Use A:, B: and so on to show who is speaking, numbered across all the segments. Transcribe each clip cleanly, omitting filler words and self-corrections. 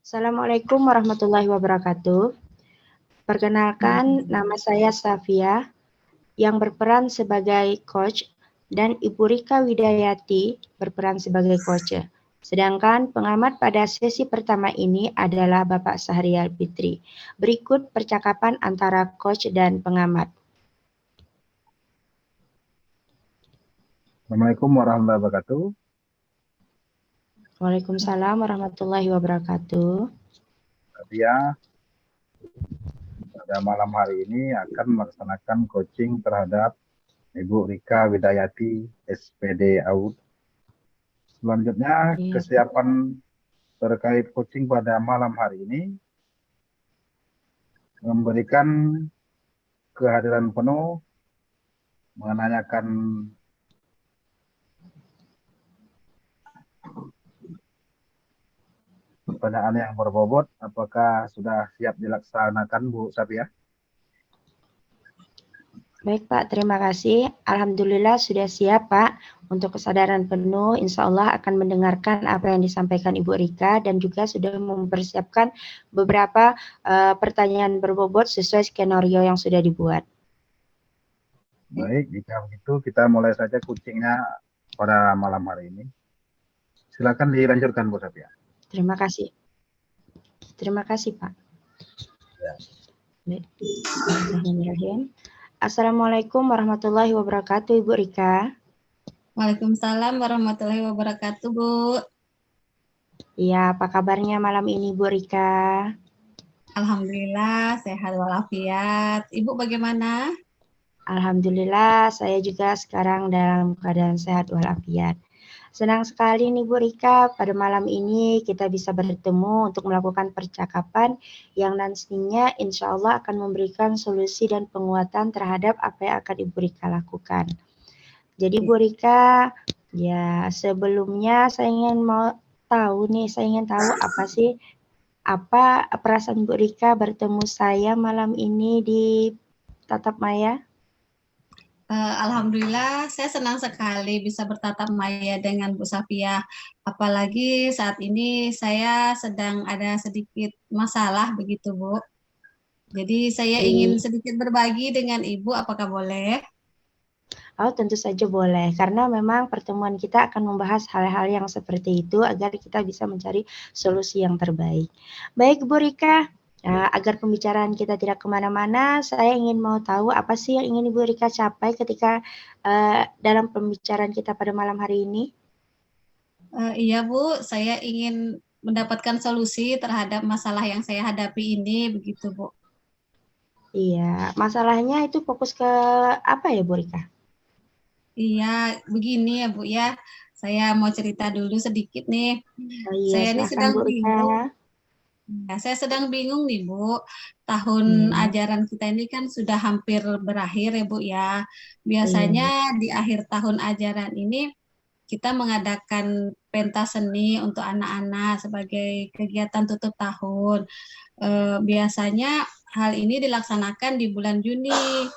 A: Assalamualaikum warahmatullahi wabarakatuh. Perkenalkan, nama saya Safia yang berperan sebagai coach dan Ibu Rika Widayati berperan sebagai coach. Sedangkan pengamat pada sesi pertama ini adalah Bapak Sahrial Fitri. Berikut percakapan antara coach dan pengamat.
B: Assalamualaikum warahmatullahi wabarakatuh.
A: Waalaikumsalam warahmatullahi wabarakatuh.
B: Dia pada malam hari ini akan melaksanakan coaching terhadap Ibu Rika Widayati, SPD AUD. Selanjutnya,
A: Iya.
B: kesiapan terkait coaching pada malam hari ini memberikan kehadiran penuh, menanyakan pertanyaan yang berbobot. Apakah sudah siap dilaksanakan, Bu Safia?
A: Baik Pak, terima kasih. Alhamdulillah sudah siap Pak. Untuk kesadaran penuh, insya Allah akan mendengarkan apa yang disampaikan Ibu Rika dan juga sudah mempersiapkan beberapa pertanyaan berbobot sesuai skenario yang sudah dibuat.
B: Baik, jika begitu kita mulai saja coachingnya pada malam hari ini. Silakan dilanjutkan, Bu Safia.
A: Terima kasih. Terima kasih Pak.
B: Ya.
A: Bismillahirrahmanirrahim. Assalamualaikum warahmatullahi wabarakatuh Ibu Rika.
C: Waalaikumsalam warahmatullahi wabarakatuh, Bu.
A: Iya, apa kabarnya malam ini Bu Rika?
C: Alhamdulillah sehat walafiat. Ibu bagaimana?
A: Alhamdulillah saya juga sekarang dalam keadaan sehat walafiat. Senang sekali nih Bu Rika, pada malam ini kita bisa bertemu untuk melakukan percakapan yang nantinya insya Allah akan memberikan solusi dan penguatan terhadap apa yang akan Ibu Rika lakukan. Jadi Bu Rika, ya sebelumnya saya ingin tahu apa perasaan Bu Rika bertemu saya malam ini di Tatap Maya?
C: Alhamdulillah saya senang sekali bisa bertatap maya dengan Bu Safia. Apalagi saat ini saya sedang ada sedikit masalah begitu, Bu. Jadi saya ingin sedikit berbagi dengan Ibu, apakah boleh?
A: Oh, tentu saja boleh, karena memang pertemuan kita akan membahas hal-hal yang seperti itu agar kita bisa mencari solusi yang terbaik. Baik, Bu Rika, agar pembicaraan kita tidak kemana-mana, saya ingin mau tahu apa sih yang ingin Ibu Rika capai ketika dalam pembicaraan kita pada malam hari ini?
C: Iya, Bu, saya ingin mendapatkan solusi terhadap masalah yang saya hadapi ini, begitu, Bu.
A: Iya, masalahnya itu fokus ke apa ya, Bu Rika?
C: Iya, begini ya Bu ya. Saya mau cerita dulu sedikit nih.
A: Oh iya,
C: Saya ini
A: silahkan
C: sedang
A: Bu Rika.
C: bingung. Ya, saya sedang bingung nih Bu. Tahun ajaran kita ini kan sudah hampir berakhir ya Bu ya.
A: Iya.
C: Biasanya di akhir tahun ajaran ini kita mengadakan pentas seni untuk anak-anak sebagai kegiatan tutup tahun. Biasanya hal ini dilaksanakan di bulan Juni.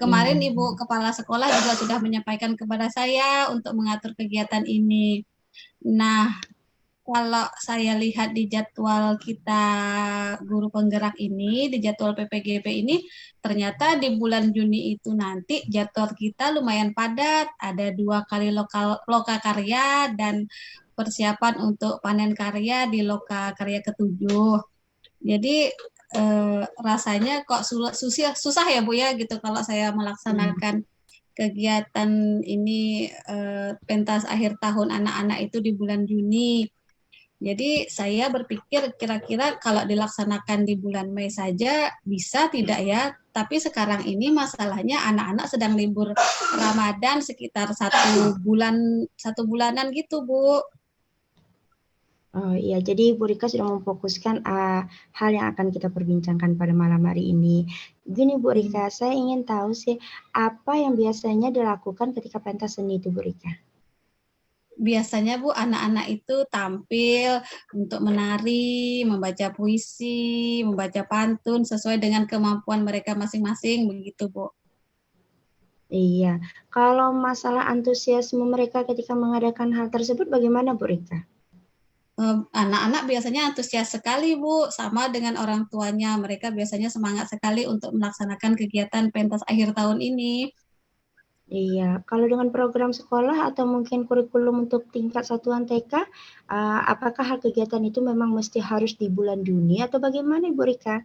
C: Kemarin Ibu Kepala Sekolah juga sudah menyampaikan kepada saya untuk mengatur kegiatan ini. Nah, kalau saya lihat di jadwal kita guru penggerak ini, di jadwal PPGP ini, ternyata di bulan Juni itu nanti jadwal kita lumayan padat. Ada 2 kali loka karya dan persiapan untuk panen karya di loka karya ke-7. Jadi rasanya kok susah ya Bu ya gitu kalau saya melaksanakan kegiatan ini pentas akhir tahun anak-anak itu di bulan Juni. Jadi saya berpikir kira-kira kalau dilaksanakan di bulan Mei saja bisa tidak ya? Tapi sekarang ini masalahnya anak-anak sedang libur Ramadan sekitar 1 bulanan gitu Bu.
A: Oh iya, jadi Bu Rika sudah memfokuskan hal yang akan kita perbincangkan pada malam hari ini. Gini Bu Rika, saya ingin tahu sih apa yang biasanya dilakukan ketika pentas seni itu Bu Rika?
C: Biasanya Bu, anak-anak itu tampil untuk menari, membaca puisi, membaca pantun sesuai dengan kemampuan mereka masing-masing begitu Bu.
A: Iya, kalau masalah antusiasme mereka ketika mengadakan hal tersebut bagaimana Bu Rika?
C: Anak-anak biasanya antusias sekali, Bu, sama dengan orang tuanya. Mereka biasanya semangat sekali untuk melaksanakan kegiatan pentas akhir tahun ini.
A: Iya, kalau dengan program sekolah atau mungkin kurikulum untuk tingkat satuan TK, apakah hal kegiatan itu memang mesti harus di bulan Juni atau bagaimana Ibu Rika?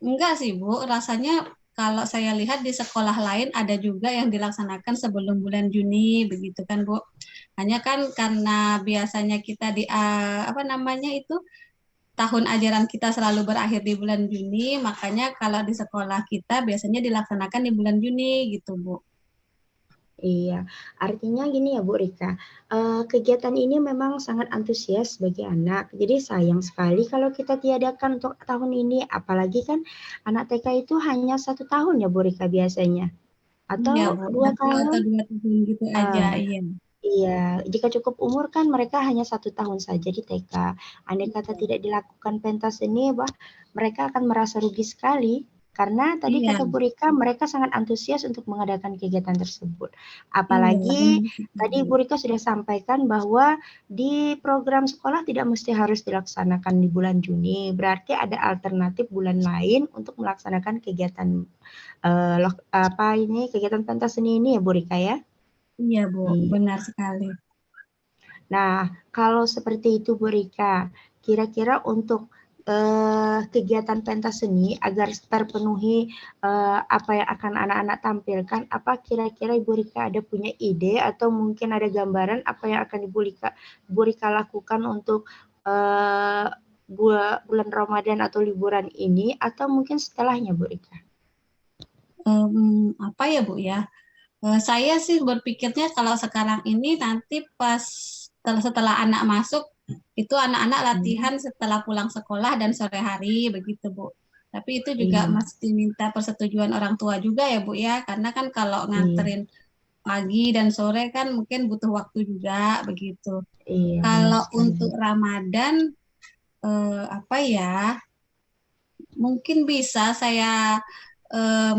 C: Enggak sih, Bu. Rasanya kalau saya lihat di sekolah lain ada juga yang dilaksanakan sebelum bulan Juni, begitu kan, Bu. Hanya kan karena biasanya kita apa namanya itu tahun ajaran kita selalu berakhir di bulan Juni, makanya kalau di sekolah kita biasanya dilaksanakan di bulan Juni gitu, Bu.
A: Iya, artinya gini ya Bu Rika, kegiatan ini memang sangat antusias bagi anak. Jadi sayang sekali kalau kita tiadakan untuk tahun ini, apalagi kan anak TK itu hanya 1 tahun ya Bu Rika biasanya,
C: Iya,
A: atau
C: Bu.
A: 2
C: Satu atau
A: tahun?
C: 2 tahun gitu aja,
A: Eee,
C: iya.
A: iya, jika cukup umur kan mereka hanya 1 tahun saja di TK. Andai kata
C: Iya.
A: tidak dilakukan pentas ini, wah mereka akan merasa rugi sekali. Karena tadi
C: Iya,
A: kata Bu Rika, mereka sangat antusias untuk mengadakan kegiatan tersebut.
C: iya,
A: Apalagi
C: benar
A: tadi
C: sekali.
A: Bu Rika sudah sampaikan bahwa di program sekolah tidak mesti harus dilaksanakan di bulan Juni, berarti ada alternatif bulan lain untuk melaksanakan kegiatan, kegiatan pentas seni ini ya Bu Rika ya?
C: Iya, Bu,
A: Iya.
C: benar sekali.
A: Nah, kalau seperti itu Bu Rika, kira-kira untuk, kegiatan pentas seni agar terpenuhi, apa yang akan anak-anak tampilkan, apa kira-kira Ibu Rika ada punya ide atau mungkin ada gambaran apa yang akan Ibu Rika lakukan untuk, eee, bulan Ramadan atau liburan ini atau mungkin setelahnya Bu Rika?
C: Apa ya, Bu, ya? Saya sih berpikirnya kalau sekarang ini nanti pas setelah anak masuk, itu anak-anak
A: Mmm,
C: latihan setelah pulang sekolah dan sore hari, begitu, Bu. Tapi itu juga
A: iya
C: mesti minta persetujuan orang tua juga ya, Bu, ya. Karena kan kalau
A: iya
C: nganterin pagi dan sore kan mungkin butuh waktu juga, begitu.
A: iya, benar
C: Kalau
A: sekali Bu.
C: untuk Ramadan, apa ya, mungkin bisa saya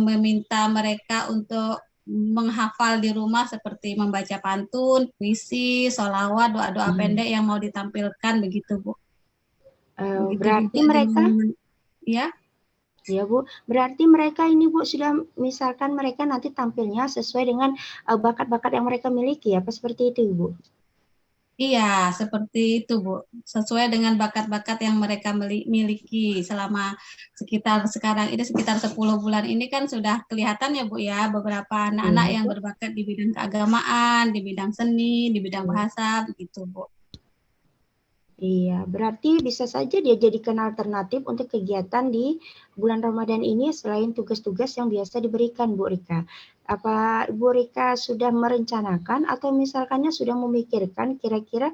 C: meminta mereka untuk menghafal di rumah seperti membaca pantun, puisi, sholawat, doa-doa
A: Iya,
C: pendek yang mau ditampilkan begitu, Bu. Begitu
A: berarti
C: juga
A: mereka
C: dengan ya,
A: iya, Bu. Berarti mereka ini, Bu, sudah misalkan mereka nanti tampilnya sesuai dengan, bakat-bakat yang mereka miliki, apa seperti itu, Bu?
C: iya seperti itu, Bu. Sesuai dengan bakat-bakat yang mereka miliki selama sekitar sekarang ini sekitar 10 bulan ini kan sudah kelihatan ya, Bu ya, beberapa anak-anak
A: Iya,
C: yang
A: Bu.
C: berbakat di bidang keagamaan, di bidang seni, di bidang
A: Iya.
C: bahasa begitu, Bu.
A: Iya, berarti bisa saja dia jadikan alternatif untuk kegiatan di bulan Ramadan ini selain tugas-tugas yang biasa diberikan, Bu Rika. Apa Ibu Rika sudah merencanakan atau misalkannya sudah memikirkan kira-kira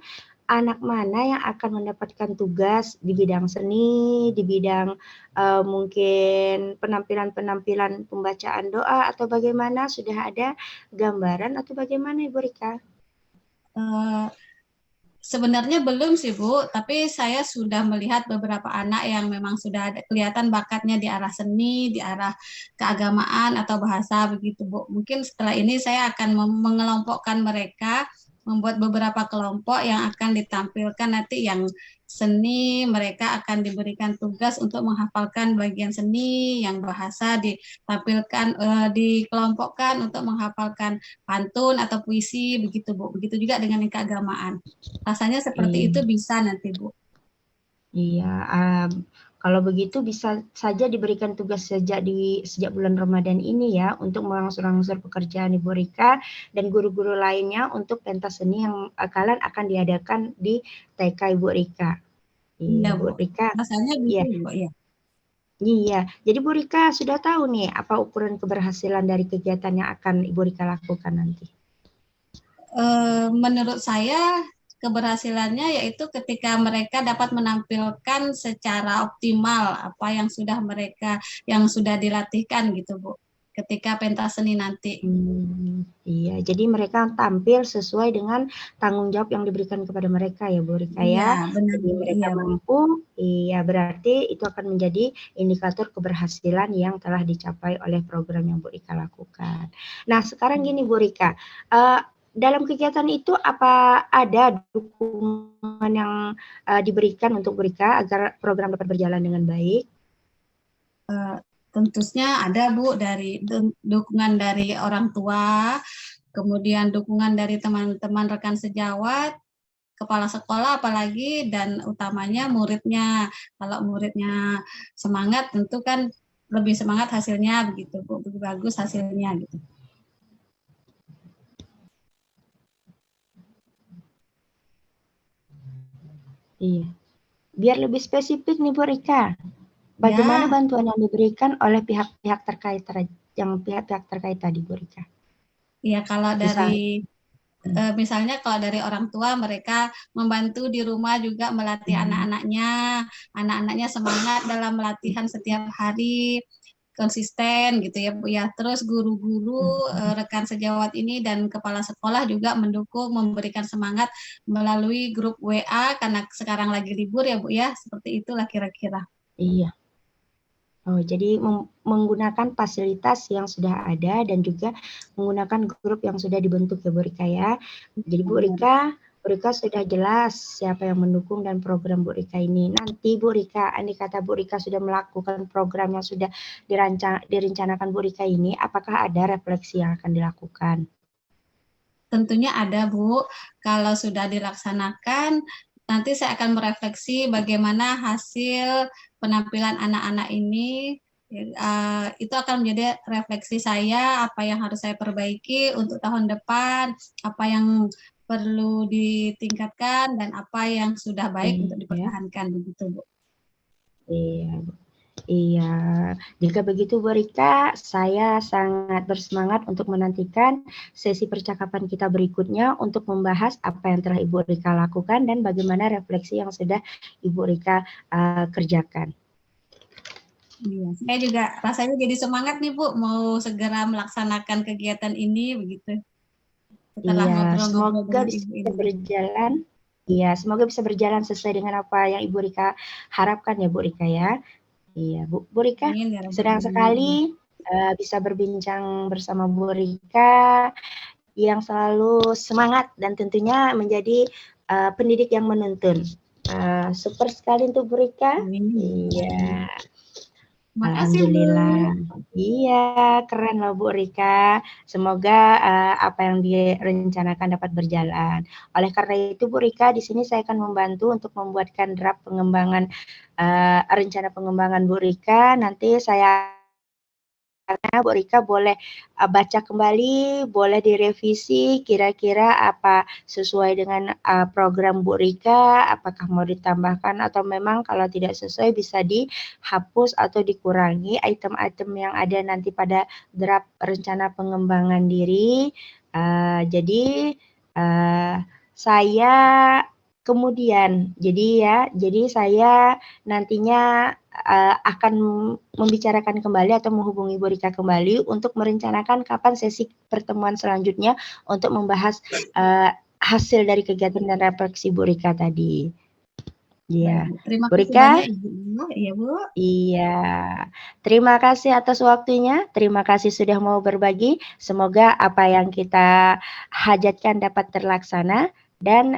A: anak mana yang akan mendapatkan tugas di bidang seni, di bidang, mungkin penampilan-penampilan pembacaan doa atau bagaimana? Sudah ada gambaran atau bagaimana Ibu Rika?
C: Eh, Sebenarnya belum sih, Bu, tapi saya sudah melihat beberapa anak yang memang sudah ada kelihatan bakatnya di arah seni, di arah keagamaan atau bahasa begitu, Bu. Mungkin setelah ini saya akan mengelompokkan mereka, membuat beberapa kelompok yang akan ditampilkan nanti yang seni, mereka akan diberikan tugas untuk menghafalkan bagian seni, yang bahasa ditampilkan, dikelompokkan untuk menghafalkan pantun atau puisi begitu, Bu. Begitu juga dengan yang keagamaan. Rasanya seperti itu
A: Iya.
C: bisa nanti, Bu.
A: Iya, kalau begitu bisa saja diberikan tugas sejak bulan Ramadan ini ya, untuk mengangsur-angsur pekerjaan Ibu Rika dan guru-guru lainnya untuk pentas seni yang akan diadakan di TK Ibu Rika.
C: Iya,
A: Iya, Bu
C: Bu.
A: Rika.
C: Rasanya gitu,
A: Iya,
C: Bu, ya.
A: iya. Jadi Bu Rika sudah tahu nih apa ukuran keberhasilan dari kegiatan yang akan Ibu Rika lakukan nanti?
C: Menurut saya keberhasilannya yaitu ketika mereka dapat menampilkan secara optimal apa yang sudah dilatihkan gitu, Bu. Ketika pentas seni nanti.
A: Iya, jadi mereka tampil sesuai dengan tanggung jawab yang diberikan kepada mereka ya, Bu Rika
C: Iya,
A: ya.
C: benar,
A: Jadi
C: Bu.
A: mereka
C: Iya, Bu.
A: mampu, iya berarti itu akan menjadi indikator keberhasilan yang telah dicapai oleh program yang Bu Rika lakukan. Nah, sekarang gini Bu Rika, eee, dalam kegiatan itu apa ada dukungan yang diberikan untuk Bu Rika agar program dapat berjalan dengan baik?
C: Tentunya ada Bu, dari dukungan dari orang tua, kemudian dukungan dari teman-teman rekan sejawat, kepala sekolah apalagi, dan utamanya muridnya. Kalau muridnya semangat tentu kan lebih semangat hasilnya begitu Bu, lebih bagus hasilnya gitu.
A: Iya. Biar lebih spesifik nih Bu Rika, bagaimana
C: Ya,
A: bantuan yang diberikan oleh pihak-pihak terkait pihak-pihak terkait tadi Bu Rika?
C: ya kalau
A: Misal,
C: dari misalnya kalau dari orang tua, mereka membantu di rumah juga melatih anak-anaknya, anak-anaknya semangat dalam latihan setiap hari, konsisten gitu ya Bu ya. Terus guru-guru, rekan sejawat ini dan kepala sekolah juga mendukung, memberikan semangat melalui grup WA karena sekarang lagi libur ya Bu ya. Seperti itulah kira-kira.
A: iya. Oh, jadi menggunakan fasilitas yang sudah ada dan juga menggunakan grup yang sudah dibentuk ya Bu Rika ya. Jadi Bu Rika sudah jelas siapa yang mendukung dan program Bu Rika ini. Nanti Bu Rika, andai kata Bu Rika sudah melakukan program yang sudah direncanakan Bu Rika ini, apakah ada refleksi yang akan dilakukan?
C: Tentunya ada Bu, kalau sudah dilaksanakan nanti saya akan merefleksi bagaimana hasil penampilan anak-anak ini. Itu akan menjadi refleksi saya, apa yang harus saya perbaiki untuk tahun depan, apa yang perlu ditingkatkan, dan apa yang sudah baik untuk
A: Iya,
C: dipertahankan begitu Bu.
A: iya. Iya, jika begitu Bu Rika, saya sangat bersemangat untuk menantikan sesi percakapan kita berikutnya untuk membahas apa yang telah Ibu Rika lakukan dan bagaimana refleksi yang sudah Ibu Rika kerjakan.
C: Iya, saya juga rasanya jadi semangat nih Bu, mau segera melaksanakan kegiatan ini begitu. Setelah
A: Iya,
C: ngobrol-ngobrol
A: semoga
C: dengan
A: bisa
C: Ibu ini.
A: berjalan. Iya, semoga bisa berjalan sesuai dengan apa yang Ibu Rika harapkan ya Bu Rika ya. Iya, Bu Rika,
C: Amin ya Rabbal
A: senang sekali
C: Alamin.
A: bisa berbincang bersama Bu Rika yang selalu semangat dan tentunya menjadi pendidik yang menuntun. Super sekali untuk Bu Rika.
C: Amin.
A: Iya,
C: Terima kasih Bu.
A: alhamdulillah. Iya, keren loh Bu Rika. Semoga apa yang direncanakan dapat berjalan. Oleh karena itu Bu Rika, di sini saya akan membantu untuk membuatkan draft pengembangan rencana pengembangan Bu Rika. Nanti saya Bu Rika boleh baca kembali, boleh direvisi kira-kira apa sesuai dengan program Bu Rika, apakah mau ditambahkan atau memang kalau tidak sesuai bisa dihapus atau dikurangi item-item yang ada nanti pada draft rencana pengembangan diri. Jadi saya kemudian jadi saya nantinya akan membicarakan kembali atau menghubungi Bu Rika kembali untuk merencanakan kapan sesi pertemuan selanjutnya untuk membahas hasil dari kegiatan dan refleksi Bu Rika tadi. Iya,
C: Baik, terima
A: Bu
C: kasih
A: Rika.
C: banyak Ibu. Iya Bu.
A: Iya, terima kasih atas waktunya. Terima kasih sudah mau berbagi. Semoga apa yang kita hajatkan dapat terlaksana dan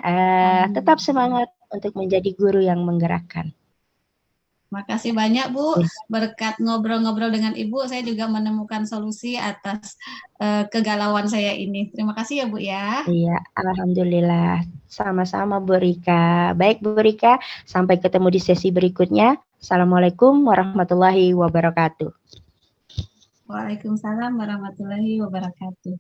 A: tetap semangat untuk menjadi guru yang menggerakkan.
C: Makasih banyak Bu, berkat ngobrol-ngobrol dengan Ibu, saya juga menemukan solusi atas kegalauan saya ini. Terima kasih ya Bu ya.
A: Iya, alhamdulillah. Sama-sama Bu Rika. Baik Bu Rika, sampai ketemu di sesi berikutnya. Assalamualaikum warahmatullahi wabarakatuh.
C: Waalaikumsalam warahmatullahi wabarakatuh.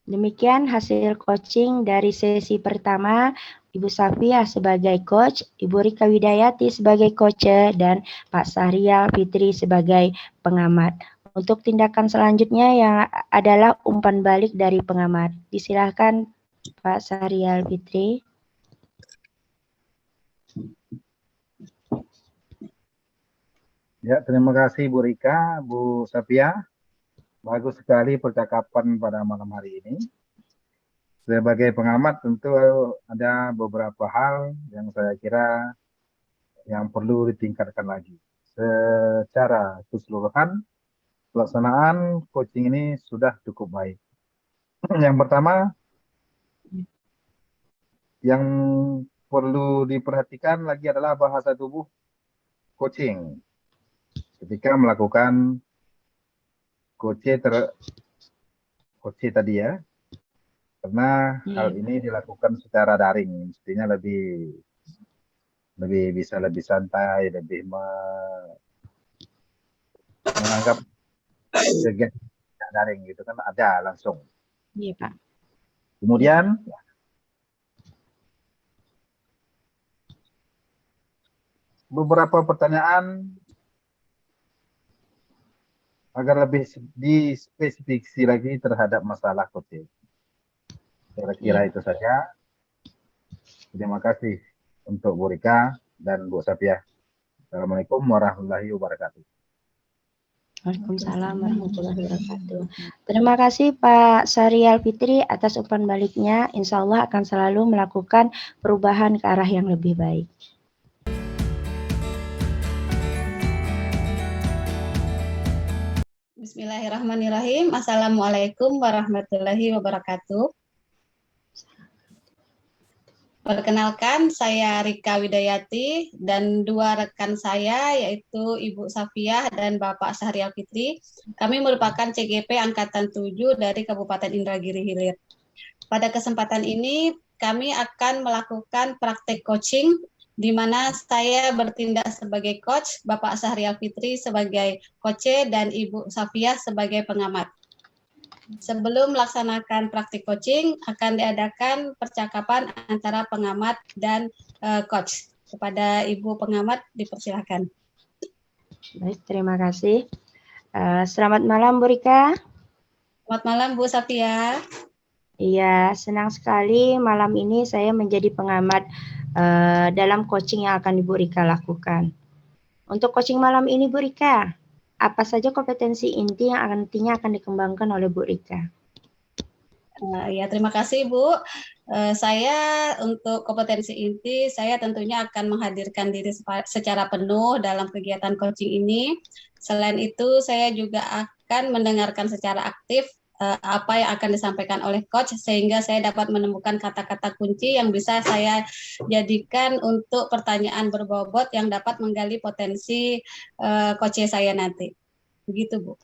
A: Demikian hasil coaching dari sesi pertama, Ibu Safia sebagai coach, Ibu Rika Widayati sebagai coach, dan Pak Sahrial Fitri sebagai pengamat. Untuk tindakan selanjutnya yang adalah umpan balik dari pengamat. Disilahkan Pak Sahrial Fitri.
B: Ya, terima kasih Bu Rika, Bu Safia. Bagus sekali percakapan pada malam hari ini. Sebagai pengamat tentu ada beberapa hal yang saya kira yang perlu ditingkatkan lagi. secara keseluruhan pelaksanaan coaching ini sudah cukup baik. Yang pertama, yang perlu diperhatikan lagi adalah bahasa tubuh coaching ketika melakukan coaching tadi ya, karena hal ini dilakukan secara daring, mestinya lebih bisa lebih santai, lebih menganggap kegiatan daring gitu kan, ada langsung.
A: Iya, Pak.
B: Kemudian beberapa pertanyaan agar lebih dispesifikasi lagi terhadap masalah coaching. Kira-kira itu saja. Terima kasih untuk Bu Rika dan Bu Safiah. Assalamualaikum warahmatullahi wabarakatuh.
A: Waalaikumsalam warahmatullahi wabarakatuh. Terima kasih Pak Syahrial Fitri atas umpan baliknya. Insya Allah akan selalu melakukan perubahan ke arah yang lebih baik.
C: Bismillahirrahmanirrahim. Assalamualaikum warahmatullahi wabarakatuh. Perkenalkan, saya Rika Widayati dan dua rekan saya yaitu Ibu Safiah dan Bapak Syahrial Fitri. Kami merupakan CGP Angkatan 7 dari Kabupaten Indragiri Hilir. Pada kesempatan ini kami akan melakukan praktek coaching di mana saya bertindak sebagai coach, Bapak Syahrial Fitri sebagai coach dan Ibu Safiah sebagai pengamat. Sebelum melaksanakan praktik coaching, akan diadakan percakapan antara pengamat dan coach. Kepada Ibu pengamat, dipersilakan.
A: Baik, terima kasih. Selamat malam, Bu Rika.
C: Selamat malam, Bu Safiah.
A: Iya, senang sekali malam ini saya menjadi pengamat dalam coaching yang akan Ibu Rika lakukan. Untuk coaching malam ini, Bu Rika, apa saja kompetensi inti yang nantinya akan dikembangkan oleh Bu Rika?
C: Ya, terima kasih Bu. Saya untuk kompetensi inti, saya tentunya akan menghadirkan diri secara penuh dalam kegiatan coaching ini. Selain itu, saya juga akan mendengarkan secara aktif apa yang akan disampaikan oleh coach, sehingga saya dapat menemukan kata-kata kunci yang bisa saya jadikan untuk pertanyaan berbobot yang dapat menggali potensi coach saya nanti. Begitu, Bu.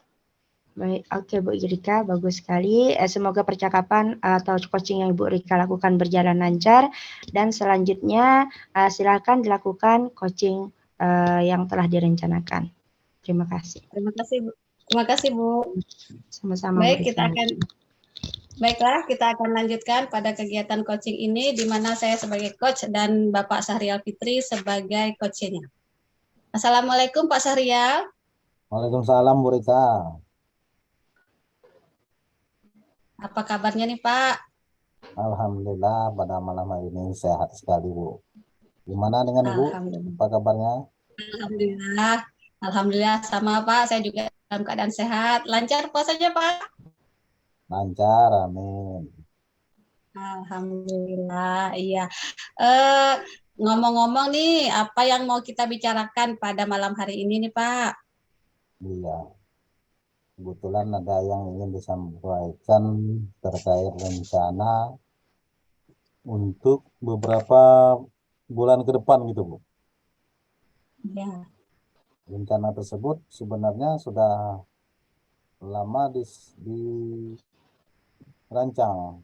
A: Baik, oke Bu Rika, bagus sekali. Semoga percakapan atau coaching yang Bu Rika lakukan berjalan lancar. Dan selanjutnya silakan dilakukan coaching yang telah direncanakan. Terima kasih.
C: Terima kasih, Bu. Terima kasih, Bu.
A: Sama-sama.
C: Baik, Baiklah, kita akan lanjutkan pada kegiatan coaching ini, di mana saya sebagai coach dan Bapak Syahrial Fitri sebagai coachnya. Assalamualaikum Pak Syahrial.
D: Waalaikumsalam Bu Rika.
C: Apa kabarnya nih Pak?
D: Alhamdulillah pada malam hari ini sehat sekali Bu. Gimana dengan Ibu? Apa kabarnya?
C: Alhamdulillah. Alhamdulillah sama Pak, saya juga dalam keadaan sehat. Lancar puasanya Pak?
D: Lancar, amin.
C: Alhamdulillah, iya. Ngomong-ngomong nih, apa yang mau kita bicarakan pada malam hari ini nih Pak?
D: Iya. Kebetulan ada yang ingin disampaikan terkait rencana untuk beberapa bulan ke depan gitu Bu.
C: Ya.
D: Rencana tersebut sebenarnya sudah lama dirancang.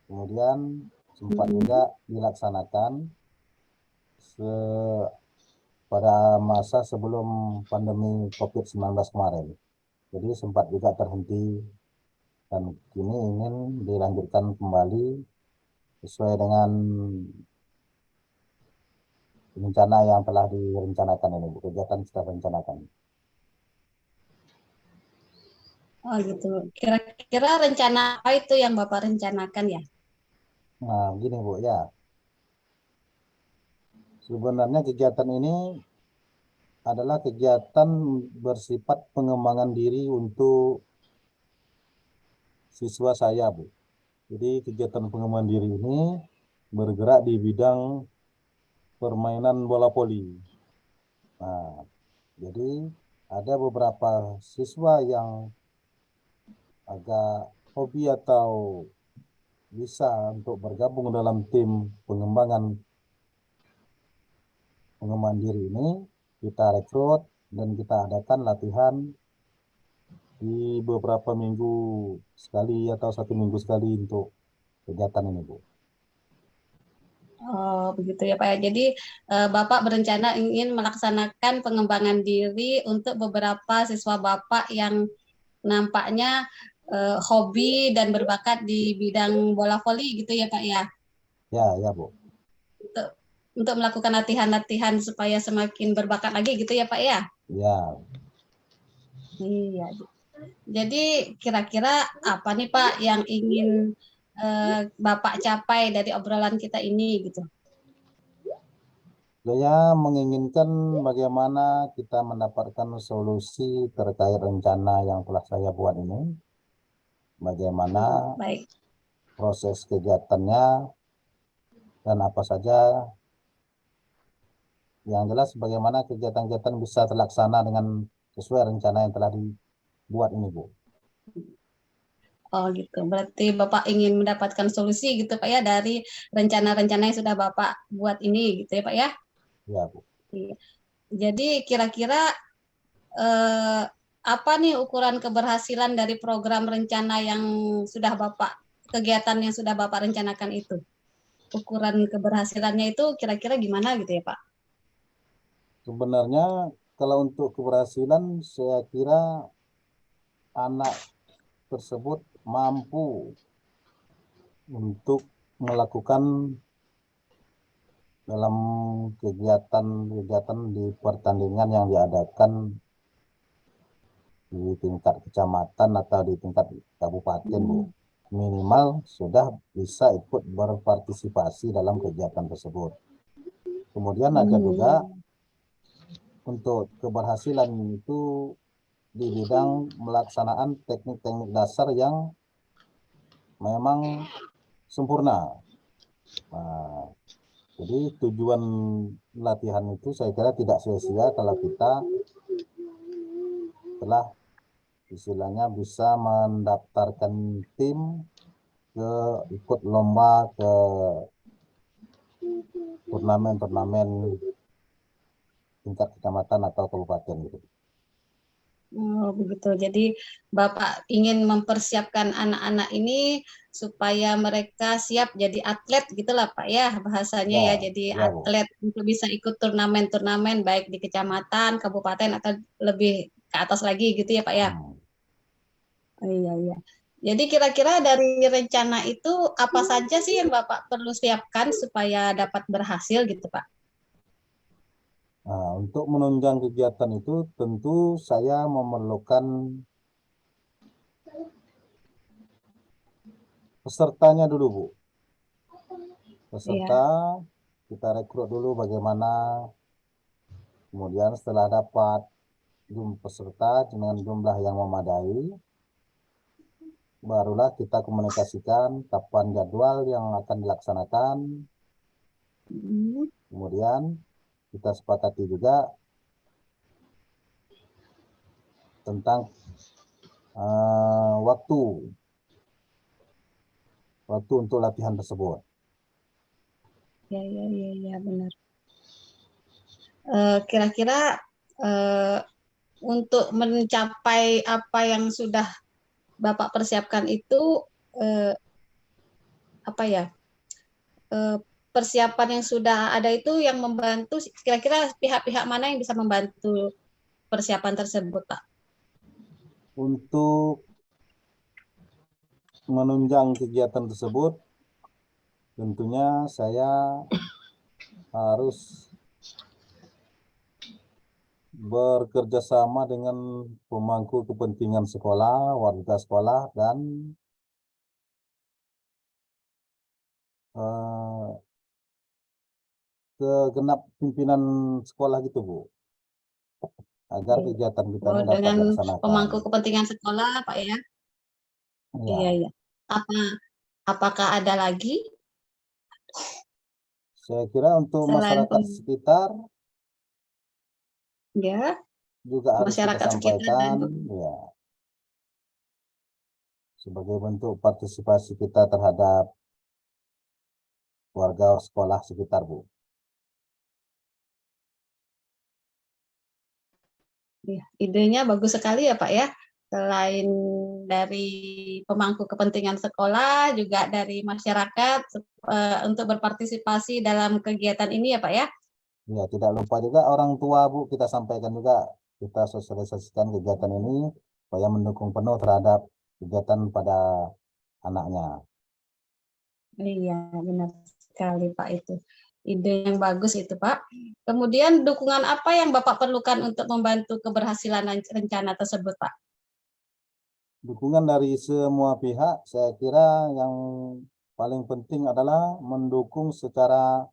D: Kemudian sempat juga dilaksanakan pada masa sebelum pandemi COVID-19 kemarin. Jadi sempat juga terhenti dan kini ingin dilanjutkan kembali sesuai dengan rencana yang telah direncanakan ini, kegiatan sudah direncanakan.
C: Oh gitu. Kira-kira rencana apa itu yang Bapak rencanakan ya?
D: Nah, begini Bu ya. Sebenarnya kegiatan ini adalah kegiatan bersifat pengembangan diri untuk siswa saya, Bu. Jadi kegiatan pengembangan diri ini bergerak di bidang permainan bola voli. Nah, Jadi ada beberapa siswa yang agak hobi atau bisa untuk bergabung dalam tim pengembangan diri ini. Kita rekrut dan kita adakan latihan di beberapa minggu sekali atau 1 minggu sekali untuk kegiatan ini, Bu.
C: Oh, begitu ya Pak ya. Jadi Bapak berencana ingin melaksanakan pengembangan diri untuk beberapa siswa Bapak yang nampaknya hobi dan berbakat di bidang bola voli gitu ya Pak ya.
D: Ya, Bu.
C: Untuk melakukan latihan-latihan supaya semakin berbakat lagi gitu ya Pak ya.
D: Ya.
C: Iya. Jadi kira-kira apa nih Pak yang ingin Bapak capai dari obrolan kita ini gitu?
D: Saya menginginkan bagaimana kita mendapatkan solusi terkait rencana yang telah saya buat ini. Bagaimana
C: Baik.
D: proses kegiatannya dan apa saja. Yang jelas bagaimana kegiatan-kegiatan bisa terlaksana dengan sesuai rencana yang telah dibuat ini, Bu.
C: Oh gitu, berarti Bapak ingin mendapatkan solusi gitu Pak ya dari rencana-rencana yang sudah Bapak buat ini gitu ya Pak ya?
D: Ya, Bu.
C: Iya. Jadi kira-kira apa nih ukuran keberhasilan dari program rencana yang sudah Bapak, kegiatan yang sudah Bapak rencanakan itu? Ukuran keberhasilannya itu kira-kira gimana gitu ya Pak?
D: Sebenarnya kalau untuk keberhasilan saya kira anak tersebut mampu untuk melakukan dalam kegiatan-kegiatan di pertandingan yang diadakan di tingkat kecamatan atau di tingkat kabupaten, Bu. Minimal sudah bisa ikut berpartisipasi dalam kegiatan tersebut. Kemudian ada juga untuk keberhasilan itu di bidang melaksanaan teknik-teknik dasar yang memang sempurna. Nah, jadi tujuan latihan itu saya kira tidak sia-sia kalau kita telah istilahnya bisa mendaftarkan tim ke ikut lomba ke turnamen-turnamen tingkat kecamatan atau kabupaten gitu.
C: Oh, begitu. Jadi Bapak ingin mempersiapkan anak-anak ini supaya mereka siap jadi atlet gitulah Pak ya bahasanya ya. Jadi
D: Ya, Bu.
C: atlet untuk bisa ikut turnamen-turnamen baik di kecamatan, kabupaten atau lebih ke atas lagi gitu ya Pak ya. Oh, iya. Jadi kira-kira dari rencana itu apa saja sih yang Bapak perlu siapkan supaya dapat berhasil gitu Pak?
D: Nah, untuk menunjang kegiatan itu tentu saya memerlukan pesertanya dulu, Bu. Peserta kita rekrut dulu bagaimana, kemudian setelah dapat jumlah peserta dengan jumlah yang memadai, barulah kita komunikasikan kapan jadwal yang akan dilaksanakan. Kemudian kita sepakati juga tentang waktu untuk latihan tersebut.
C: Ya, benar. Kira-kira untuk mencapai apa yang sudah Bapak persiapkan itu persiapan yang sudah ada itu yang membantu kira-kira pihak-pihak mana yang bisa membantu persiapan tersebut Pak?
D: Untuk menunjang kegiatan tersebut tentunya saya harus bekerja sama dengan pemangku kepentingan sekolah, warga sekolah, dan segenap pimpinan sekolah gitu, Bu, agar kegiatan kita ini dapat
C: dengan
D: dilaksanakan.
C: pemangku kepentingan sekolah Pak ya?
D: Ya.
C: Iya. Apakah ada lagi?
D: Saya kira untuk
C: Selain
D: masyarakat sekitar
C: ya.
D: juga harus kita
C: masyarakat sekitar dan
D: sampaikan, ya, sebagai bentuk partisipasi kita terhadap warga sekolah sekitar, Bu.
C: ya, idenya bagus sekali ya Pak ya. Selain dari pemangku kepentingan sekolah, juga dari masyarakat untuk berpartisipasi dalam kegiatan ini ya Pak ya.
D: Ya, tidak lupa juga orang tua, Bu, kita sampaikan juga, kita sosialisasikan kegiatan ini supaya mendukung penuh terhadap kegiatan pada anaknya.
C: Iya, benar sekali Pak itu. Ide yang bagus itu Pak. Kemudian dukungan apa yang Bapak perlukan untuk membantu keberhasilan rencana tersebut Pak?
D: Dukungan dari semua pihak, saya kira yang paling penting adalah mendukung secara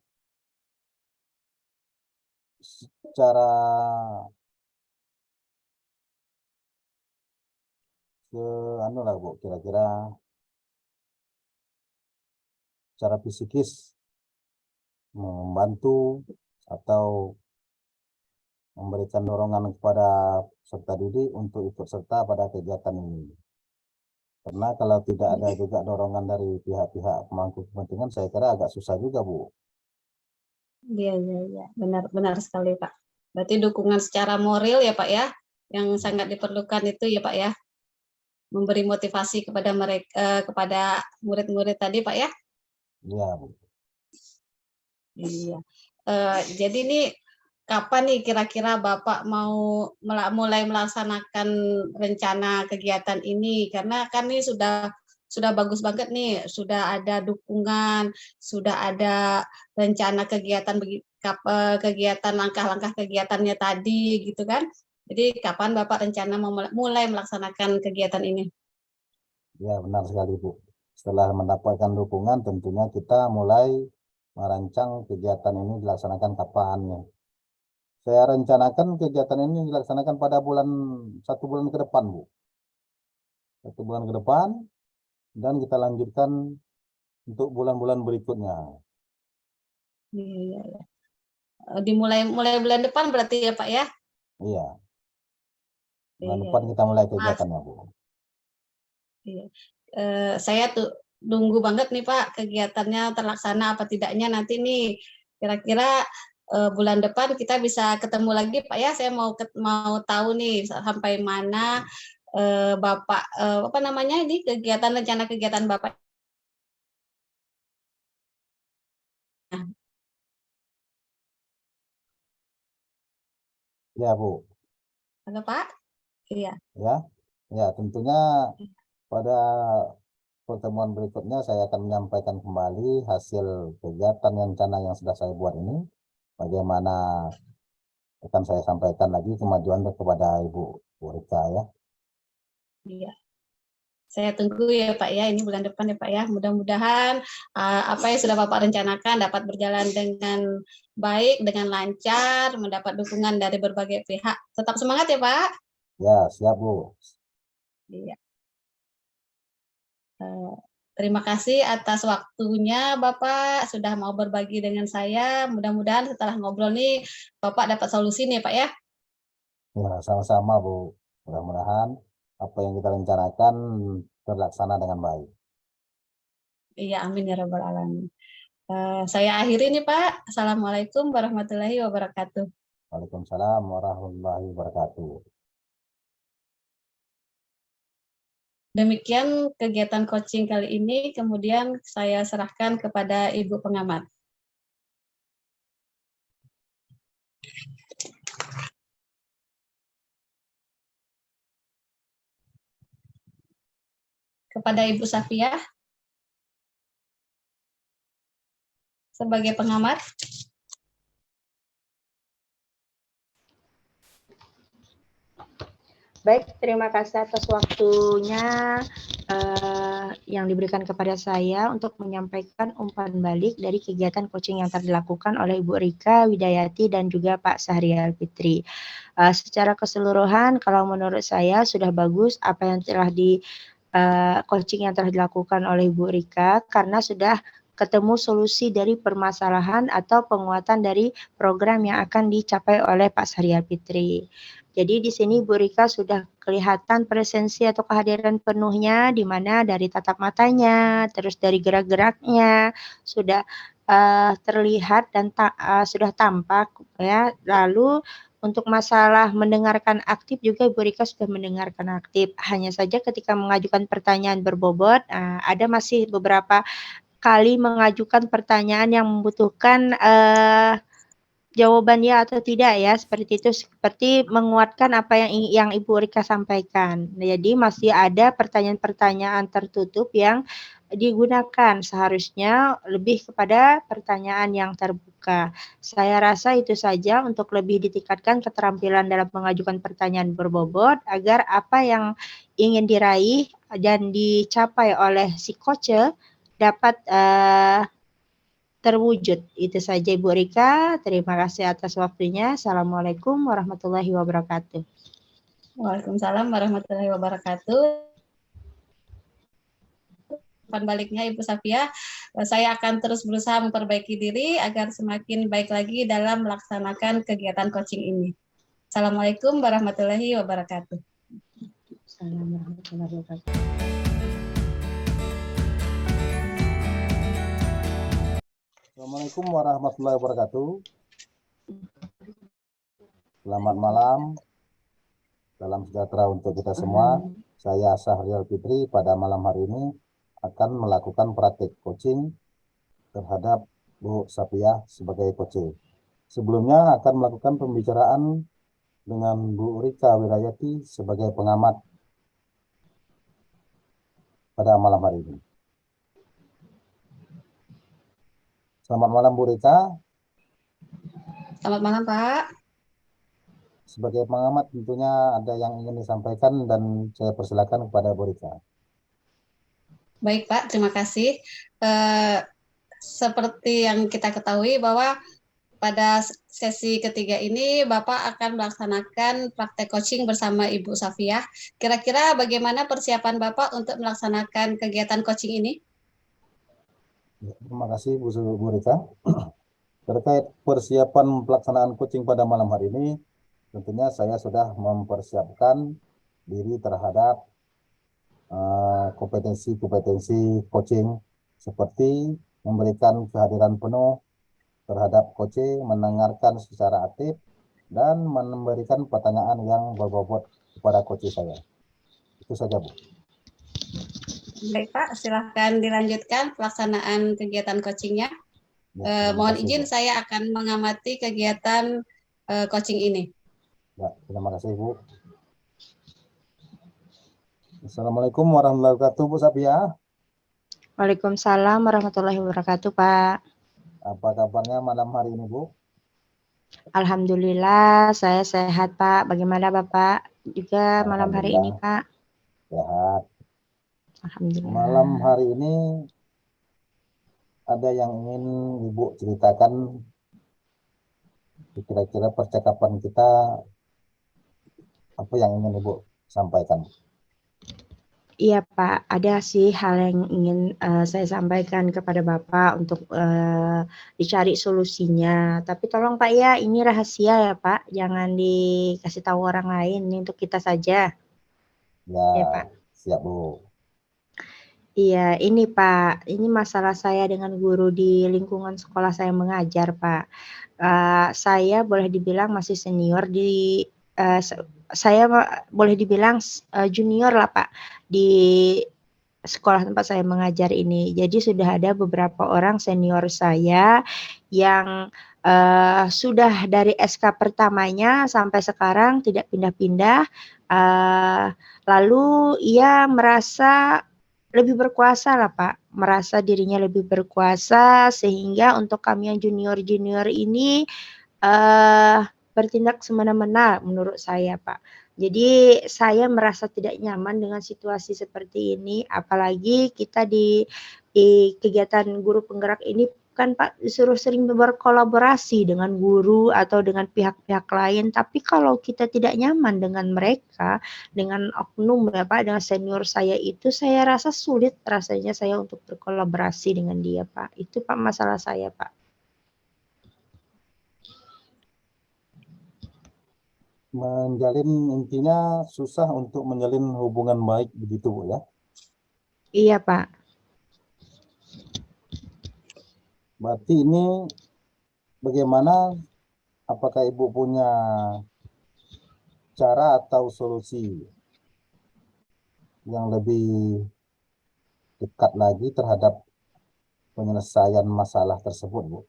D: anu lah, Bu, kira-kira secara psikis membantu atau memberikan dorongan kepada peserta didik untuk ikut serta pada kegiatan ini. Karena kalau tidak ada juga dorongan dari pihak-pihak pemangku kepentingan, saya kira agak susah juga, Bu.
C: Iya, benar sekali Pak. Berarti dukungan secara moral ya Pak ya, yang sangat diperlukan itu ya Pak ya, memberi motivasi kepada mereka, kepada murid-murid tadi Pak ya.
D: Iya, Bu.
C: Iya. Jadi ini kapan nih kira-kira Bapak mau mulai melaksanakan rencana kegiatan ini? Karena kan ini sudah bagus banget nih, sudah ada dukungan, sudah ada rencana kegiatan kegiatan langkah-langkah kegiatannya tadi gitu kan. Jadi kapan Bapak rencana mulai melaksanakan kegiatan ini?
D: Ya, benar sekali, Bu. Setelah mendapatkan dukungan, tentunya kita mulai merancang kegiatan ini dilaksanakan kapannya. Saya rencanakan kegiatan ini dilaksanakan pada 1 bulan ke depan, Bu. 1 bulan ke depan, dan kita lanjutkan untuk bulan-bulan berikutnya.
C: Iya. Dimulai bulan depan berarti ya Pak ya?
D: Iya. Bulan
C: Iya.
D: depan kita mulai kegiatannya, Bu.
C: Iya. Saya tuh nunggu banget nih Pak kegiatannya terlaksana apa tidaknya nanti nih. Kira-kira bulan depan kita bisa ketemu lagi Pak ya. Saya mau tahu nih sampai mana Bapak apa namanya ini rencana kegiatan Bapak.
D: Ya, Bu.
C: Halo Pak? Iya.
D: Ya. Ya, tentunya pada pertemuan berikutnya saya akan menyampaikan kembali hasil kegiatan rencana yang sudah saya buat ini. Bagaimana akan saya sampaikan lagi kemajuan kepada Ibu Rika ya.
C: Iya. Saya tunggu ya Pak ya, ini bulan depan ya Pak ya. Mudah-mudahan apa yang sudah Bapak rencanakan dapat berjalan dengan baik, dengan lancar, mendapat dukungan dari berbagai pihak. Tetap semangat ya Pak.
D: Ya, siap, Bu.
C: Iya. Terima kasih atas waktunya Bapak sudah mau berbagi dengan saya. Mudah-mudahan setelah ngobrol nih Bapak dapat solusi nih Pak ya.
D: Ya, sama-sama, Bu. Mudah-mudahan apa yang kita rencanakan terlaksana dengan baik.
C: Iya, amin ya rabbal alamin. Saya akhiri nih Pak. Assalamualaikum warahmatullahi wabarakatuh.
D: Waalaikumsalam warahmatullahi wabarakatuh.
C: Demikian kegiatan coaching kali ini, kemudian saya serahkan kepada Ibu pengamat. Kepada Ibu Safiyah sebagai pengamat.
A: Baik, terima kasih atas waktunya yang diberikan kepada saya untuk menyampaikan umpan balik dari kegiatan coaching yang telah dilakukan oleh Ibu Rika Widayati dan juga Pak Syahrial Fitri. Secara keseluruhan, kalau menurut saya sudah bagus apa yang telah coaching yang telah dilakukan oleh Ibu Rika, karena sudah ketemu solusi dari permasalahan atau penguatan dari program yang akan dicapai oleh Pak Syariah Fitri. Jadi di sini Bu Rika sudah kelihatan presensi atau kehadiran penuhnya, di mana dari tatap matanya, terus dari gerak-geraknya sudah terlihat dan sudah tampak ya. Lalu untuk masalah mendengarkan aktif juga Bu Rika sudah mendengarkan aktif. Hanya saja ketika mengajukan pertanyaan berbobot, ada masih beberapa kali mengajukan pertanyaan yang membutuhkan jawaban ya atau tidak ya, seperti itu, seperti menguatkan apa yang Ibu Rika sampaikan. Nah, jadi masih ada pertanyaan-pertanyaan tertutup yang digunakan, seharusnya lebih kepada pertanyaan yang terbuka. Saya rasa itu saja untuk lebih ditingkatkan keterampilan dalam mengajukan pertanyaan berbobot agar apa yang ingin diraih dan dicapai oleh si coach dapat terwujud. Itu saja Ibu Rika. Terima kasih atas waktunya. Assalamualaikum warahmatullahi wabarakatuh.
C: Waalaikumsalam warahmatullahi wabarakatuh. Baliknya Ibu Safia, saya akan terus berusaha memperbaiki diri agar semakin baik lagi dalam melaksanakan kegiatan coaching ini. Assalamualaikum warahmatullahi wabarakatuh.
A: Assalamualaikum warahmatullahi wabarakatuh.
D: Assalamualaikum warahmatullahi wabarakatuh. Selamat malam. Salam sejahtera untuk kita semua. Saya Syahrial Fitri pada malam hari ini akan melakukan praktik coaching terhadap Bu Safiah sebagai coach. Sebelumnya akan melakukan pembicaraan dengan Bu Rika Wirayati sebagai pengamat pada malam hari ini. Selamat malam Bu Rika.
C: Selamat malam Pak.
D: Sebagai pengamat tentunya ada yang ingin disampaikan dan saya persilakan kepada Bu Rika.
C: Baik Pak, terima kasih. Seperti yang kita ketahui bahwa pada sesi ketiga ini Bapak akan melaksanakan praktek coaching bersama Ibu Safiah. Kira-kira bagaimana persiapan Bapak untuk melaksanakan kegiatan coaching ini?
D: Terima kasih Bu Rika. Terkait persiapan pelaksanaan coaching pada malam hari ini, tentunya saya sudah mempersiapkan diri terhadap kompetensi-kompetensi coaching seperti memberikan kehadiran penuh terhadap coaching, mendengarkan secara aktif, dan memberikan pertanyaan yang berbobot kepada coaching saya. Itu saja Bu.
C: Baik Pak, silahkan dilanjutkan pelaksanaan kegiatan coachingnya.
D: Ya,
C: Mohon
D: kasih,
C: izin
D: Bu.
C: saya akan mengamati kegiatan coaching ini.
D: Ya, terima kasih Bu. Assalamualaikum warahmatullahi wabarakatuh Bu Safiah.
A: Waalaikumsalam warahmatullahi wabarakatuh Pak.
D: Apa kabarnya malam hari ini Bu?
A: Alhamdulillah saya sehat Pak. Bagaimana Bapak juga malam hari ini Pak?
D: Sehat.
A: Alhamdulillah.
D: Malam hari ini ada yang ingin Ibu ceritakan, kira-kira percakapan kita apa yang ingin Ibu sampaikan?
A: Iya Pak, ada sih hal yang ingin saya sampaikan kepada Bapak untuk dicari solusinya. Tapi tolong Pak ya, ini rahasia ya Pak, jangan dikasih tahu orang lain, ini untuk kita saja. Ya Pak.
D: Siap Bu.
A: Iya, ini Pak, ini masalah saya dengan guru di lingkungan sekolah saya mengajar Pak. Saya boleh dibilang masih senior di saya boleh dibilang junior lah Pak di sekolah tempat saya mengajar ini. Jadi sudah ada beberapa orang senior saya yang sudah dari SK pertamanya sampai sekarang tidak pindah-pindah. Lalu ia merasa lebih berkuasa lah Pak, merasa dirinya lebih berkuasa sehingga untuk kami yang junior-junior ini bertindak semena-mena menurut saya Pak. Jadi saya merasa tidak nyaman dengan situasi seperti ini, apalagi kita di kegiatan guru penggerak ini bukan Pak disuruh sering berkolaborasi dengan guru atau dengan pihak-pihak lain, tapi kalau kita tidak nyaman dengan mereka, dengan oknum ya Pak, dengan senior saya itu, saya rasa sulit rasanya saya untuk berkolaborasi dengan dia Pak. Itu Pak masalah saya Pak.
D: Intinya susah untuk menjalin hubungan baik begitu Bu ya.
A: Iya Pak.
D: Berarti ini bagaimana, apakah Ibu punya cara atau solusi yang lebih dekat lagi terhadap penyelesaian masalah tersebut, Bu?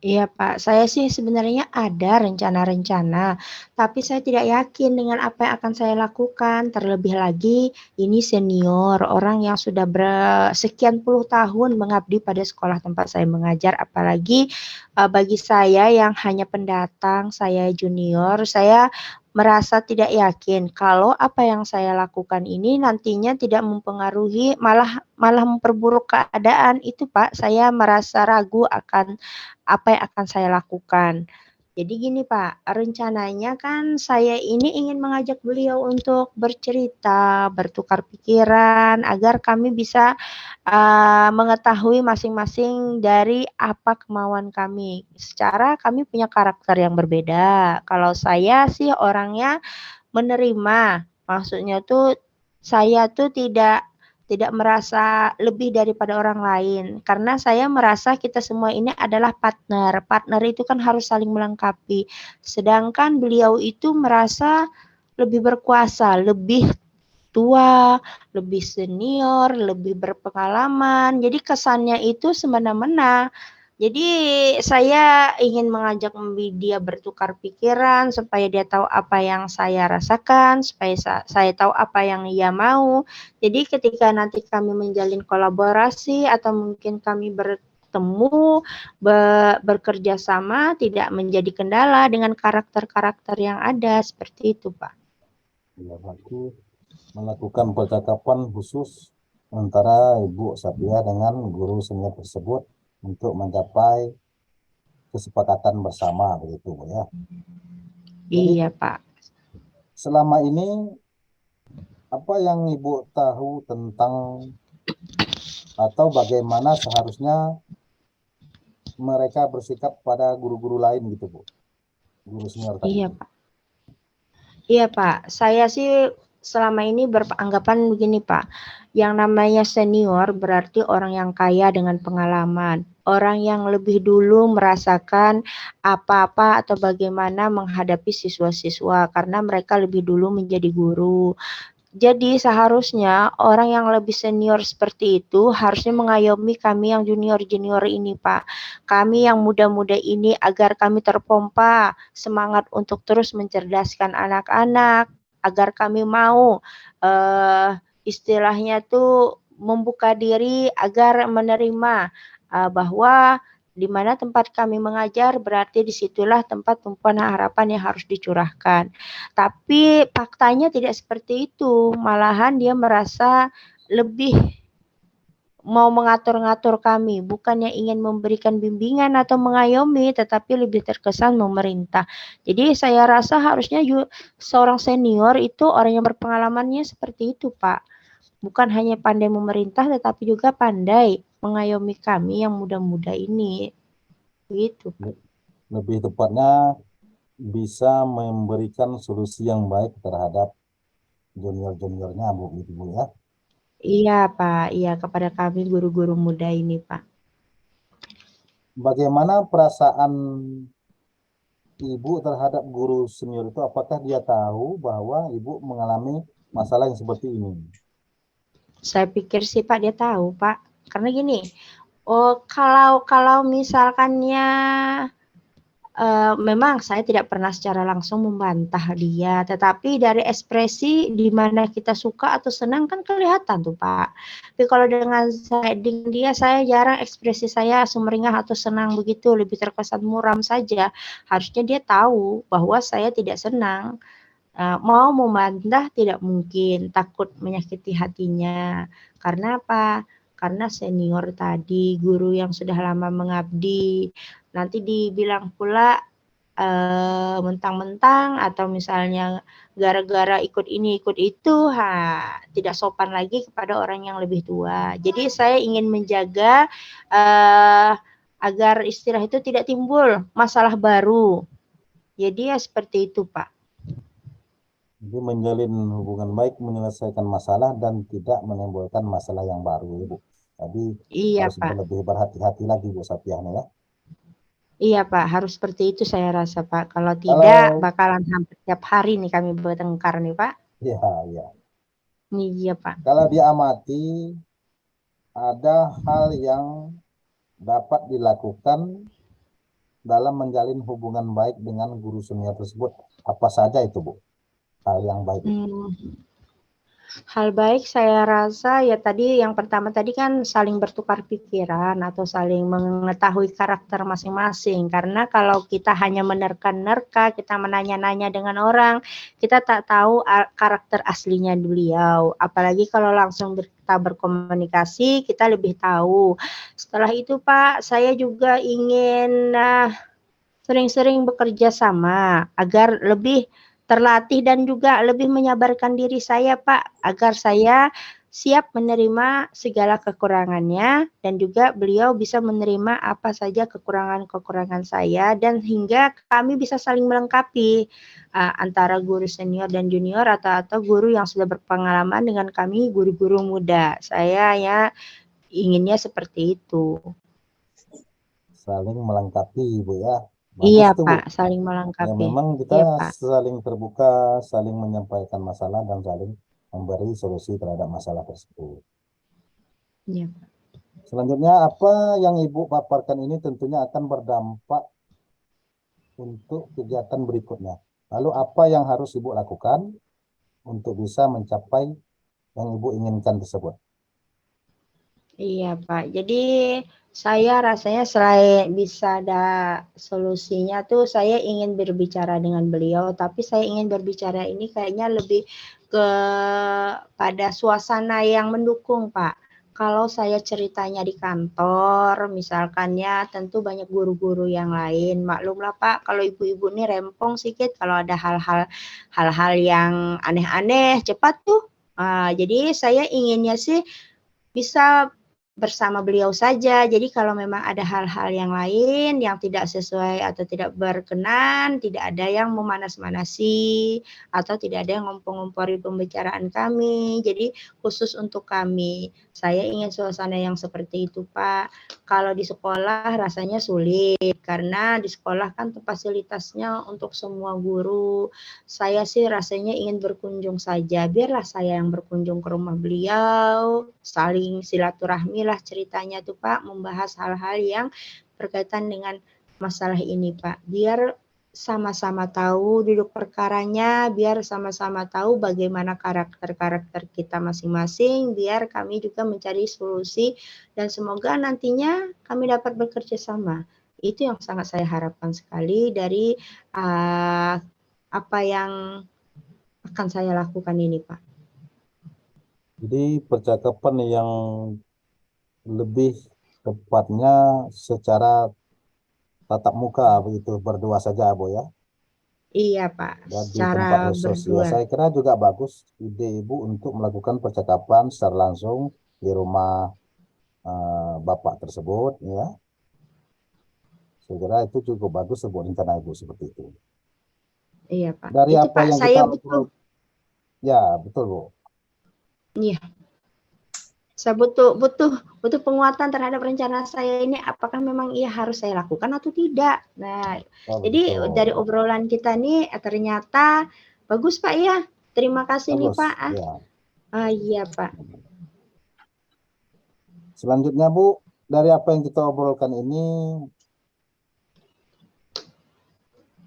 A: Iya Pak, saya sih sebenarnya ada rencana-rencana, tapi saya tidak yakin dengan apa yang akan saya lakukan. Terlebih lagi, ini senior, orang yang sudah sekian puluh tahun mengabdi pada sekolah tempat saya mengajar, apalagi bagi saya yang hanya pendatang, saya junior, saya merasa tidak yakin kalau apa yang saya lakukan ini nantinya tidak mempengaruhi, malah memperburuk keadaan. Itu Pak, saya merasa ragu akan apa yang akan saya lakukan. Jadi gini Pak, rencananya kan saya ini ingin mengajak beliau untuk bercerita, bertukar pikiran, agar kami bisa mengetahui masing-masing dari apa kemauan kami. Secara kami punya karakter yang berbeda. Kalau saya sih orangnya menerima, maksudnya tuh saya tuh tidak merasa lebih daripada orang lain, karena saya merasa kita semua ini adalah partner. Partner itu kan harus saling melengkapi. Sedangkan beliau itu merasa lebih berkuasa, lebih tua, lebih senior, lebih berpengalaman. Jadi kesannya itu semena-mena. Jadi saya ingin mengajak dia bertukar pikiran supaya dia tahu apa yang saya rasakan, supaya saya tahu apa yang ia mau. Jadi ketika nanti kami menjalin kolaborasi atau mungkin kami bertemu, bekerja sama, tidak menjadi kendala dengan karakter-karakter yang ada, seperti itu Pak.
D: Ya, berarti melakukan percakapan khusus antara Ibu Sapia dengan guru senior tersebut untuk mencapai kesepakatan bersama begitu ya. Jadi
A: Iya Pak.
D: selama ini apa yang Ibu tahu tentang atau bagaimana seharusnya mereka bersikap pada guru-guru lain gitu Bu, guru senior tadi?
A: Iya Pak. Iya Pak, saya sih selama ini beranggapan begini Pak, yang namanya senior berarti orang yang kaya dengan pengalaman, orang yang lebih dulu merasakan apa-apa atau bagaimana menghadapi siswa-siswa karena mereka lebih dulu menjadi guru. Jadi seharusnya orang yang lebih senior seperti itu harusnya mengayomi kami yang junior-junior ini Pak. Kami yang muda-muda ini agar kami terpompa semangat untuk terus mencerdaskan anak-anak, agar kami mau istilahnya tuh membuka diri agar menerima bahwa di mana tempat kami mengajar berarti disitulah tempat tumpuan harapan yang harus dicurahkan. Tapi faktanya tidak seperti itu, malahan dia merasa lebih mau mengatur-ngatur kami, bukannya ingin memberikan bimbingan atau mengayomi, tetapi lebih terkesan memerintah. Jadi saya rasa harusnya seorang senior itu orang yang berpengalamannya seperti itu, Pak. Bukan hanya pandai memerintah, tetapi juga pandai mengayomi kami yang muda-muda ini. Gitu, Pak.
D: Lebih tepatnya bisa memberikan solusi yang baik terhadap junior-juniornya Bu, gitu Bu ya.
A: Iya, Pak. Iya, kepada kami guru-guru muda ini, Pak.
D: Bagaimana perasaan Ibu terhadap guru senior itu? Apakah dia tahu bahwa Ibu mengalami masalah yang seperti ini?
A: Saya pikir sih Pak dia tahu Pak. Karena gini, kalau misalkannya memang saya tidak pernah secara langsung membantah dia, tetapi dari ekspresi di mana kita suka atau senang kan kelihatan tuh Pak. Tapi kalau dengan dia saya jarang ekspresi saya sumringah atau senang begitu, lebih terkesan muram saja. Harusnya dia tahu bahwa saya tidak senang. Mau membantah tidak mungkin, takut menyakiti hatinya. Karena apa? karena senior tadi, guru yang sudah lama mengabdi, nanti dibilang pula mentang-mentang atau misalnya gara-gara ikut ini ikut itu, tidak sopan lagi kepada orang yang lebih tua. Jadi saya ingin menjaga agar istilah itu tidak timbul masalah baru. Jadi ya seperti itu, Pak.
D: Jadi menjalin hubungan baik, menyelesaikan masalah dan tidak menimbulkan masalah yang baru, Ibu. Jadi
A: Iya,
D: harus
A: Pak.
D: lebih berhati-hati lagi, Bu Sapiah, ya.
A: Iya, Pak. Harus seperti itu saya rasa, Pak. Kalau tidak,
D: Kalau
A: bakalan hampir tiap hari nih kami bertengkar nih, Pak.
D: ya, ya.
A: Iya, Pak.
D: Kalau diamati ada hal yang dapat dilakukan dalam menjalin hubungan baik dengan guru senior tersebut. Apa saja itu, Bu? Hal yang baik itu.
A: Hal baik saya rasa ya tadi yang pertama tadi kan saling bertukar pikiran atau saling mengetahui karakter masing-masing. Karena kalau kita hanya menerka-nerka, kita menanya-nanya dengan orang, kita tak tahu karakter aslinya beliau. Apalagi kalau langsung kita berkomunikasi, kita lebih tahu. Setelah itu Pak, saya juga ingin sering-sering bekerja sama agar lebih terlatih dan juga lebih menyabarkan diri saya, Pak, agar saya siap menerima segala kekurangannya dan juga beliau bisa menerima apa saja kekurangan-kekurangan saya dan hingga kami bisa saling melengkapi antara guru senior dan junior atau guru yang sudah berpengalaman dengan kami guru-guru muda. Saya ya inginnya seperti itu.
D: Saling melengkapi, Bu, ya.
A: Iya,
D: Bagus tuh, Bu.
A: Pak, saling
D: Ya
A: melengkapi.
D: memang kita
A: Iya, Pak.
D: saling terbuka, saling menyampaikan masalah dan saling memberi solusi terhadap masalah tersebut.
A: Iya, Pak.
D: Selanjutnya apa yang Ibu paparkan ini tentunya akan berdampak untuk kegiatan berikutnya. Lalu apa yang harus Ibu lakukan untuk bisa mencapai yang Ibu inginkan tersebut?
A: Iya, Pak. Jadi saya rasanya selain bisa ada solusinya tuh saya ingin berbicara dengan beliau, tapi saya ingin berbicara ini kayaknya lebih ke pada suasana yang mendukung, Pak. Kalau saya ceritanya di kantor, misalkannya tentu banyak guru-guru yang lain. Maklumlah Pak, kalau ibu-ibu ini rempong sedikit kalau ada hal-hal yang aneh-aneh cepat tuh. Jadi saya inginnya sih bisa bersama beliau saja. Jadi kalau memang ada hal-hal yang lain yang tidak sesuai atau tidak berkenan, tidak ada yang memanas-manasi atau tidak ada yang ngompor-ngompori pembicaraan kami. Jadi khusus untuk kami. Saya ingin suasana yang seperti itu, Pak. Kalau di sekolah rasanya sulit karena di sekolah kan fasilitasnya untuk semua guru. Saya sih rasanya ingin berkunjung saja. Biarlah saya yang berkunjung ke rumah beliau, saling silaturahmi lah ceritanya tuh Pak, membahas hal-hal yang berkaitan dengan masalah ini Pak. Biar sama-sama tahu duduk perkaranya, biar sama-sama tahu bagaimana karakter-karakter kita masing-masing, biar kami juga mencari solusi dan semoga nantinya kami dapat bekerja sama. Itu yang sangat saya harapkan sekali dari apa yang akan saya lakukan ini, Pak.
D: Jadi percakapan yang lebih tepatnya secara tatap muka begitu berdua saja, Bu, ya.
A: Iya, Pak.
D: Dan di
A: Secara
D: tempat khusus ya,
A: berdua.
D: saya kira juga bagus ide Ibu untuk melakukan percakapan secara langsung di rumah Bapak tersebut, ya. Saya kira itu cukup bagus sebuah rencana Ibu seperti itu.
A: Iya, Pak.
D: Dari
A: Itu
D: apa
A: Pak,
D: yang
A: saya
D: kita
A: butuh.
D: ya betul, Bu.
A: Iya. Saya butuh penguatan terhadap rencana saya ini apakah memang iya harus saya lakukan atau tidak. Nah, jadi
D: Betul.
A: dari obrolan kita nih ternyata bagus Pak ya. Terima kasih nih
D: Bagus,
A: Pak.
D: ya.
A: Iya Pak.
D: Selanjutnya Bu, dari apa yang kita obrolkan ini,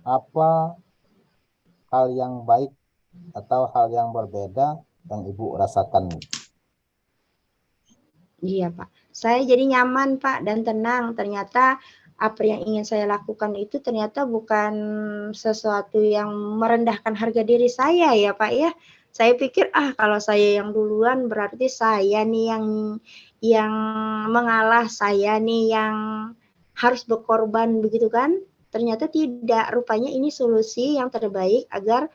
D: apa hal yang baik atau hal yang berbeda yang Ibu rasakan?
A: Iya Pak, saya jadi nyaman Pak dan tenang. Ternyata apa yang ingin saya lakukan itu ternyata bukan sesuatu yang merendahkan harga diri saya ya Pak ya. Saya pikir, kalau saya yang duluan berarti saya nih yang mengalah, saya nih yang harus berkorban begitu kan. Ternyata tidak, rupanya ini solusi yang terbaik agar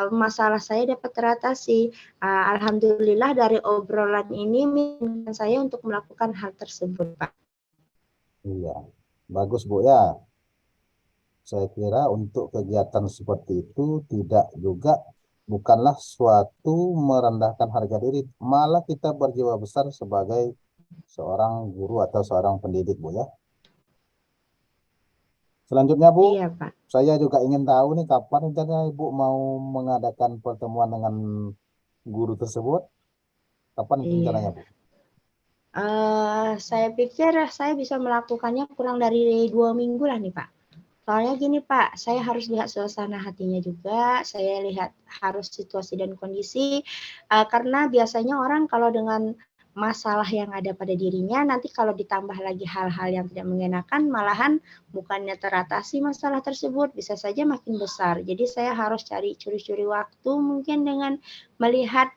A: masalah saya dapat teratasi. Alhamdulillah dari obrolan ini memungkinkan saya untuk melakukan hal tersebut, Pak.
D: Iya, bagus Bu ya. Saya kira untuk kegiatan seperti itu bukanlah suatu merendahkan harga diri, malah kita berjiwa besar sebagai seorang guru atau seorang pendidik Bu ya. Selanjutnya Bu,
A: Iya, Pak.
D: saya juga ingin tahu nih kapan rencananya Ibu mau mengadakan pertemuan dengan guru tersebut? Kapan rencananya
A: Iya.
D: Bu?
A: Saya pikir saya bisa melakukannya kurang dari 2 minggu lah nih, Pak. Soalnya gini, Pak, saya harus lihat suasana hatinya juga, saya lihat harus situasi dan kondisi, karena biasanya orang kalau dengan masalah yang ada pada dirinya, nanti kalau ditambah lagi hal-hal yang tidak mengenakan, malahan bukannya teratasi masalah tersebut, bisa saja makin besar. Jadi saya harus curi-curi waktu mungkin dengan melihat,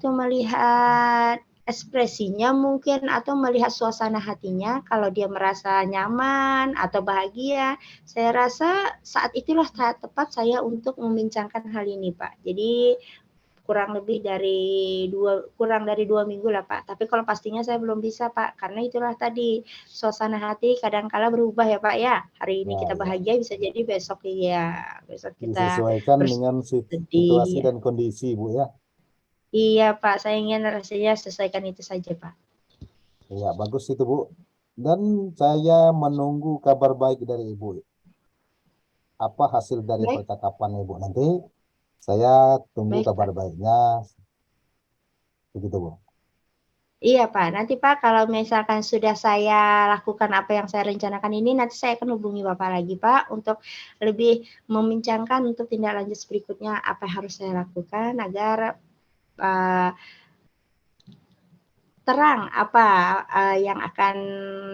A: melihat ekspresinya mungkin atau melihat suasana hatinya, kalau dia merasa nyaman atau bahagia, saya rasa saat itulah saat tepat saya untuk membincangkan hal ini, Pak. Jadi kurang dari 2 minggu lah, Pak. Tapi kalau pastinya saya belum bisa, Pak, karena itulah tadi, suasana hati kadangkala berubah ya, Pak, ya. Hari ini
D: Ya,
A: kita
D: ya.
A: bahagia, bisa jadi besok kita
D: Disesuaikan dengan situasi
A: bersedih.
D: dan kondisi Bu ya.
A: Iya, Pak, saya ingin rasanya selesaikan itu saja, Pak.
D: Ya, bagus itu Bu. Dan saya menunggu kabar baik dari Ibu. Apa hasil dari
A: Baik,
D: percakapan Ibu nanti? Saya tunggu
A: baik,
D: kabar
A: Pak.
D: baiknya. Begitu Bu.
A: Iya, Pak. Nanti, Pak, kalau misalkan sudah saya lakukan apa yang saya rencanakan ini, nanti saya akan hubungi Bapak lagi, Pak, untuk lebih membincangkan untuk tindak lanjut berikutnya apa yang harus saya lakukan agar uh, terang apa yang akan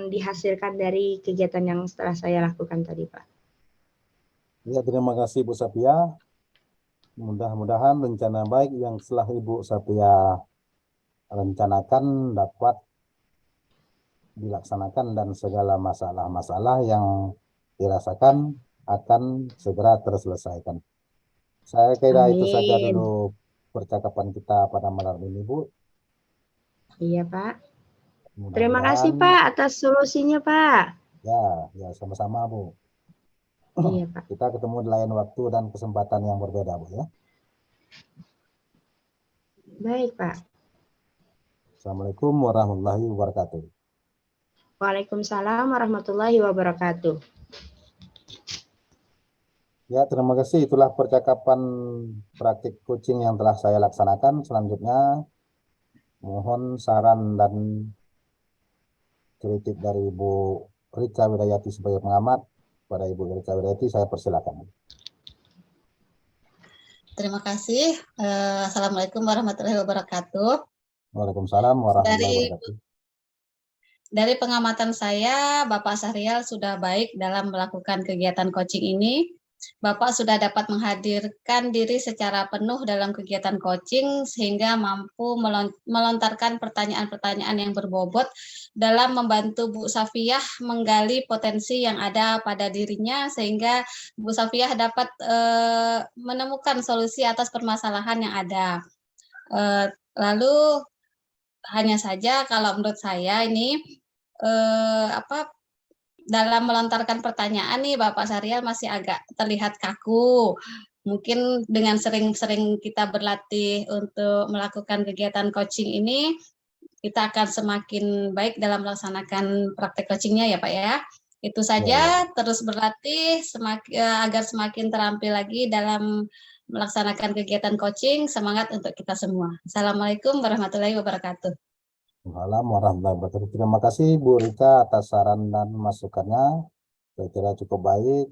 A: dihasilkan dari kegiatan yang setelah saya lakukan tadi, Pak.
D: Ya, terima kasih Bu Sapia. Mudah-mudahan rencana baik yang setelah Ibu Sapia rencanakan dapat dilaksanakan dan segala masalah-masalah yang dirasakan akan segera terselesaikan. Saya kira itu saja
A: Amin.
D: dulu percakapan kita pada malam ini, Bu.
A: Iya, Pak. Terima kasih,
D: Mudah-mudahan
A: Pak, atas solusinya, Pak.
D: ya sama-sama, Bu.
A: Iya, Pak.
D: Kita ketemu di lain waktu dan kesempatan yang berbeda, Bu ya.
A: Baik, Pak.
D: Assalamualaikum warahmatullahi wabarakatuh.
A: Waalaikumsalam warahmatullahi wabarakatuh.
D: Ya, terima kasih. Itulah percakapan praktik coaching yang telah saya laksanakan. Selanjutnya, mohon saran dan kritik dari Ibu Rika Widayati sebagai pengamat. Pada Ibu Rika Widayati, saya persilakan.
C: Terima kasih. Assalamualaikum warahmatullahi wabarakatuh.
D: Waalaikumsalam warahmatullahi wabarakatuh.
C: Dari pengamatan saya, Bapak Syahrial sudah baik dalam melakukan kegiatan coaching ini. Bapak sudah dapat menghadirkan diri secara penuh dalam kegiatan coaching sehingga mampu melontarkan pertanyaan-pertanyaan yang berbobot dalam membantu Bu Safiyah menggali potensi yang ada pada dirinya sehingga Bu Safiyah dapat menemukan solusi atas permasalahan yang ada. Lalu hanya saja kalau menurut saya ini dalam melontarkan pertanyaan nih Bapak Syahrial masih agak terlihat kaku. Mungkin dengan sering-sering kita berlatih untuk melakukan kegiatan coaching ini, kita akan semakin baik dalam melaksanakan praktek coachingnya ya Pak ya. Itu saja, terus berlatih agar semakin terampil lagi dalam melaksanakan kegiatan coaching. Semangat untuk kita semua. Assalamualaikum warahmatullahi wabarakatuh.
D: Waalaikumsalam warahmatullahi wabarakatuh. Terima kasih Bu Rika atas saran dan masukannya. Saya kira cukup baik.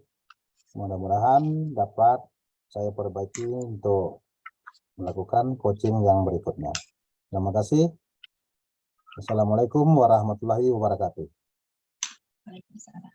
D: Mudah-mudahan dapat saya perbaiki untuk melakukan coaching yang berikutnya. Terima kasih. Assalamualaikum warahmatullahi wabarakatuh.
C: Waalaikumsalam.